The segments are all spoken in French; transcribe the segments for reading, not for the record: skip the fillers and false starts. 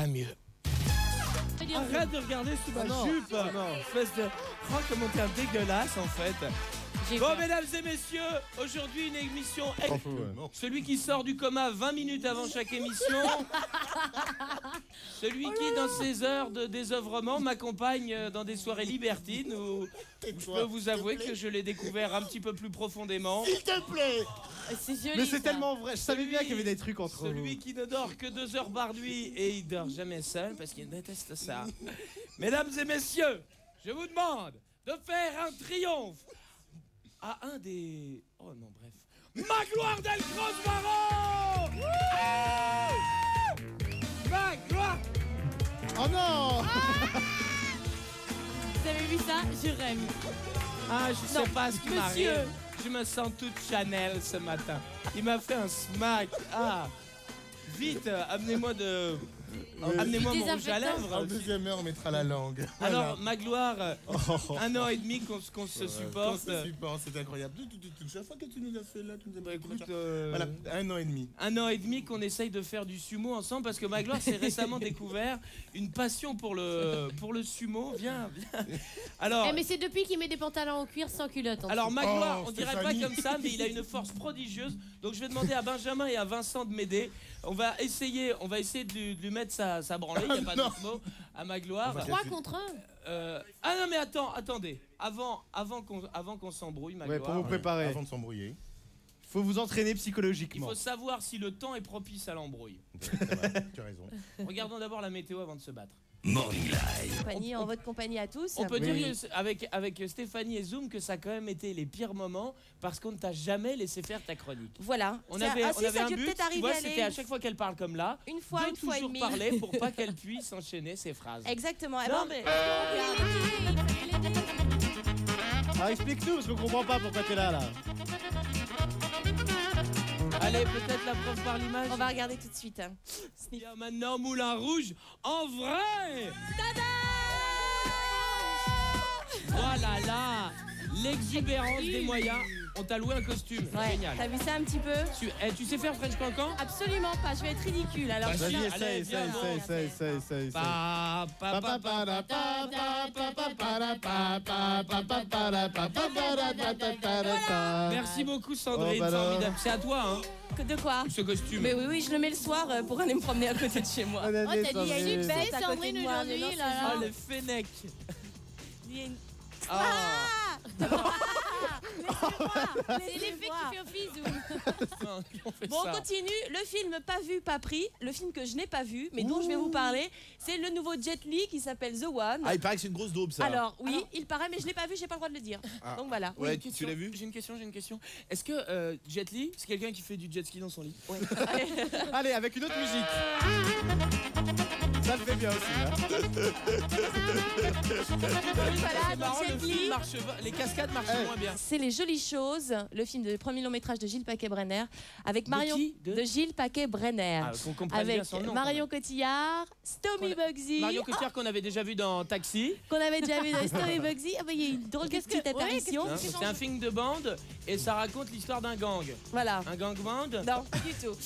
pas mieux. Arrête de regarder sous ma jupe. Espèce de... Oh, comment t'es un dégueulasse en fait. Bon, mesdames et messieurs, aujourd'hui une émission... Celui qui sort du coma 20 minutes avant chaque émission. Celui qui, dans ses heures de désœuvrement, m'accompagne dans des soirées libertines où je peux vous avouer que je l'ai découvert un petit peu plus profondément. S'il te plaît. C'est joli. Mais c'est tellement vrai, je savais bien qu'il y avait des trucs entre vous. Celui qui ne dort que 2 heures par nuit et il dort jamais seul parce qu'il déteste ça. Mesdames et messieurs, je vous demande de faire un triomphe à un des... Oh non, bref. Magloire Delcros-Varro. Magloire. Oh non. Vous avez vu ça? Je rêve. Ah, je sais pas ce qui m'arrive. Je me sens toute Chanel ce matin. Il m'a fait un smack. Ah, vite, amenez-moi mon rouge à lèvres. En deuxième heure, on mettra la langue. Alors, Magloire, 1 an et demi qu'on se supporte. C'est incroyable. Chaque fois que tu nous as fait là, tu nous as Bah, écoute, voilà, 1 an et demi. 1 an et demi qu'on essaye de faire du sumo ensemble parce que Magloire s'est récemment découvert une passion pour le sumo. Viens. Alors, mais c'est depuis qu'il met des pantalons en cuir sans culotte. alors Magloire, Oh, on dirait Stéphanie. pas comme ça, mais il a une force prodigieuse. Donc je vais demander à Benjamin et à Vincent de m'aider. On va essayer de lui mettre sa branlée. Il n'y a pas d'autre mot à Magloire. 3 contre 1. Ah non mais attendez. Avant qu'on s'embrouille, Magloire. Ouais, pour vous préparer. Avant de s'embrouiller. Faut vous entraîner Il psychologiquement. faut savoir si le temps est propice à l'embrouille. Tu as raison. Regardons d'abord la météo avant de se battre. Compagnie, en votre compagnie à tous. On peut dire avec Stéphanie et Zoom que ça a quand même été les pires moments parce qu'on ne t'a jamais laissé faire ta chronique. Voilà. On avait un but, tu vois, aller c'était à chaque fois qu'elle parle comme là, une fois et toujours demie. parler pour pas qu'elle puisse enchaîner ses phrases. Exactement. Non, mais- Ah, explique-nous, parce qu'on comprend pas pourquoi t'es là. Allez, peut-être la preuve par l'image. On va regarder tout de suite. Hein. Il y a maintenant Moulin Rouge en vrai. Voilà là, l'exubérance des moyens. On t'a loué un costume, Ouais. génial. T'as vu ça un petit peu? Tu sais faire French Cancan? Absolument pas. Je vais être ridicule. Alors. Bah, Vas-y, Allez, essaye. Pa, pa, pa, pa, pa. Merci beaucoup Sandrine, Oh, bah alors. formidable. C'est à toi, hein, De quoi? ce costume. Mais oui, je le mets le soir pour aller me promener à côté de chez moi. Oh, t'as dit, Il y a une Sandrine. fête à côté de moi. aujourd'hui, là, Ah, le fennec. Il y a une- Ah. C'est l'effet qui fait office ou... On fait Bon, on ça. continue. Le film Pas vu, pas pris. Le film que je n'ai pas vu, mais dont je vais vous parler, c'est le nouveau Jet Li qui s'appelle The One. Ah, il paraît que c'est une grosse daube ça. Alors, oui, il paraît, mais je l'ai pas vu, j'ai pas le droit de le dire. Donc voilà. Ouais, Une tu l'as vu? J'ai une question. Est-ce que Jet Li, c'est quelqu'un qui fait du jet ski dans son lit? Allez, avec une autre musique. Ça le fait bien aussi. Hein. Voilà, C'est marrant, donc le Jet Li, film marche, les cascades marchent moins bien. c'est Les Jolies Choses, le film de premier long métrage de Gilles Paquet-Brenner, avec Marion qui de Gilles Paquet-Brenner, Ah, qu'on comprenne bien avec son nom. Marion Cotillard, Stomy Bugsy, Marion Cotillard qu'on avait déjà vu dans Taxi. qu'on avait déjà vu dans Stomy Bugsy. Ah bah, il y a une drôle de petite apparition. Hein, c'est un film de bande et ça raconte l'histoire d'un gang. Voilà. Un gang band. Non, pas du tout.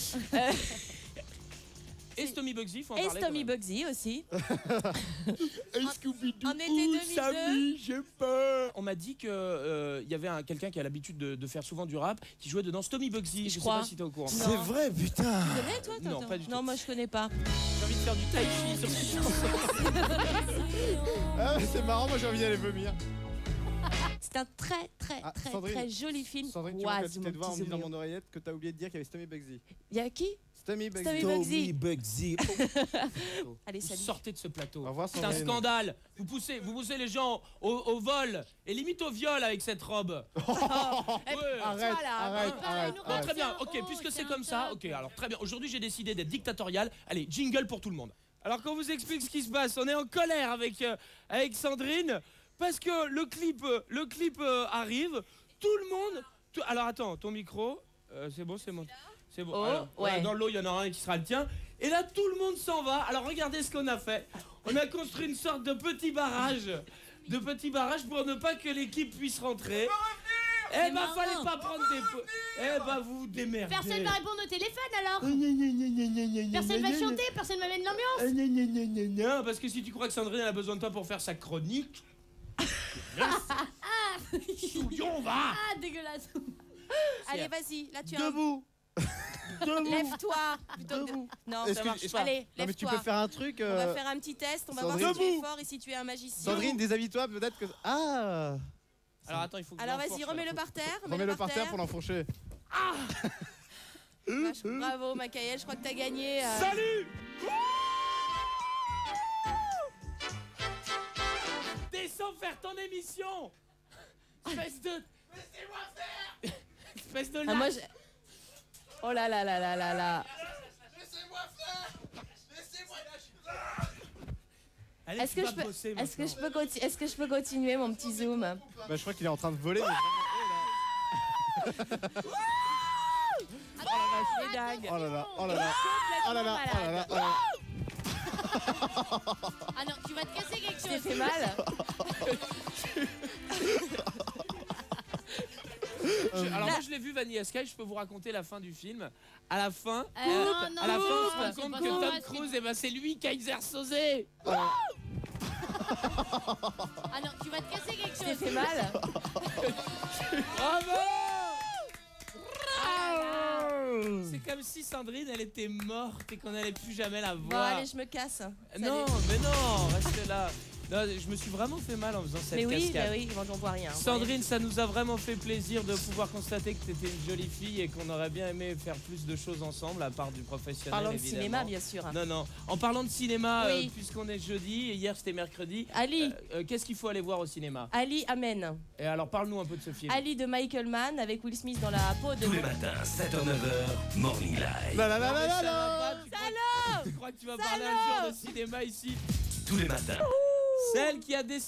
Et Stomy Bugsy, faut en Et parler. Stomy quand même. Bugsy aussi. En été 2002. J'ai peur. On m'a dit que y avait quelqu'un qui a l'habitude de faire souvent du rap qui jouait dedans Stomy Bugsy. Je sais crois. pas si t'es au courant. Non. C'est vrai, putain. Tu connais toi Non, toi pas du tout. Non, moi je connais pas. J'ai envie de faire du tai chi sur cette chanson. Ah, c'est marrant, moi j'ai envie d'aller vomir. C'est un très Sandrine, très joli film. Sandrine, tu vois Oise, que tu mon t'es devant en petit me disant Zomio. mon oreillette que t'as oublié de dire qu'il y avait Stomy Bugsy. Il y a qui? Stomy Bugsy. Stomy Bugsy. Bugsy. Allez, Vous salut. sortez de ce plateau. Au revoir, C'est un Sandrine. scandale. Vous poussez les gens au vol et limite au viol avec cette robe. Ouais. Arrête. Non, très bien, ok, puisque c'est comme ça, ok, alors très bien. Aujourd'hui, j'ai décidé d'être dictatorial. Allez, jingle pour tout le monde. Alors, qu'on vous explique ce qui se passe, on est en colère avec Sandrine parce que le clip arrive. Tout le monde. Alors, attends, ton micro, c'est bon, c'est bon. C'est bon. Oh, Alors, ouais. dans l'eau, il y en aura un qui sera le tien. Et là, tout le monde s'en va. Alors, regardez ce qu'on a fait. On a construit une sorte de petit barrage pour ne pas que l'équipe puisse rentrer. Eh bah fallait pas prendre des... Eh bah vous vous démerdez. Personne va répondre au téléphone alors. Personne va chanter, personne va mettre l'ambiance. Non, parce que si tu crois que Sandrine elle a besoin de toi pour faire sa chronique... Souillon, va. Ah, dégueulasse. Allez, vas-y, là tu as Debout. Lève-toi. Plutôt que... Non, Est-ce ça que- marche est-ce- pas. Allez, Non mais tu lève-toi. peux faire un truc. On va faire un petit test, on va voir Sandrine. si tu es fort et si tu es un magicien. Sandrine, déshabille-toi peut-être que. Ah. Alors attends, il faut que Alors je vas-y, l'enfourche, remets-le là. par terre. Remets-le par terre pour l'enfourcher. Bravo, Macaël, je crois que t'as gagné. Salut. Descends faire ton émission. Espèce de... Laissez-moi faire. Espèce de... Ah, moi, oh là là là là là là. Laissez-moi faire. Laissez-moi lâcher. Allez, Est-ce tu que, vas je peux, bosser, est-ce, que maintenant. est-ce que je peux continuer mon petit zoom? Bah je crois qu'il est en train de voler. Mais C'est dingue. Oh là là, oh là là, oh là là, oh là là, oh là là. Ah non, tu vas te casser quelque Tu t'es chose. fait mal? Alors moi je l'ai vu Vanilla Sky, je peux vous raconter la fin du film. À la fin, Non, non, à la fin on se non, rend c'est compte pas que ça, Tom c'est- Cruise, eh ben, c'est lui Kaiser Soze. Ah non, tu vas te casser quelque Tu t'es chose. fait mal? Bravo. C'est comme si Sandrine elle était morte et qu'on n'allait plus jamais la Bon, voir. allez, je me casse. Non, mais non, reste là. Non, je me suis vraiment fait mal en faisant cette Mais oui, cascade. bah oui, on voit rien. Sandrine, ça nous a vraiment fait plaisir de pouvoir constater que tu étais une jolie fille et qu'on aurait bien aimé faire plus de choses ensemble, à part du professionnel. Parlons de évidemment. cinéma, bien sûr. Non, non. En parlant de cinéma, Oui. puisqu'on est jeudi, et hier c'était mercredi, Ali, qu'est-ce qu'il faut aller voir au cinéma? Ali, amen. Et alors parle-nous un peu de ce film. Ali de Michael Mann avec Will Smith dans la peau de... Tous les matins, 7h-9h, Morning Live. La la la Non, mais la ça la. va pas, tu crois que tu vas parler un jour de cinéma ici? Tous les matins. Celle qui a décidé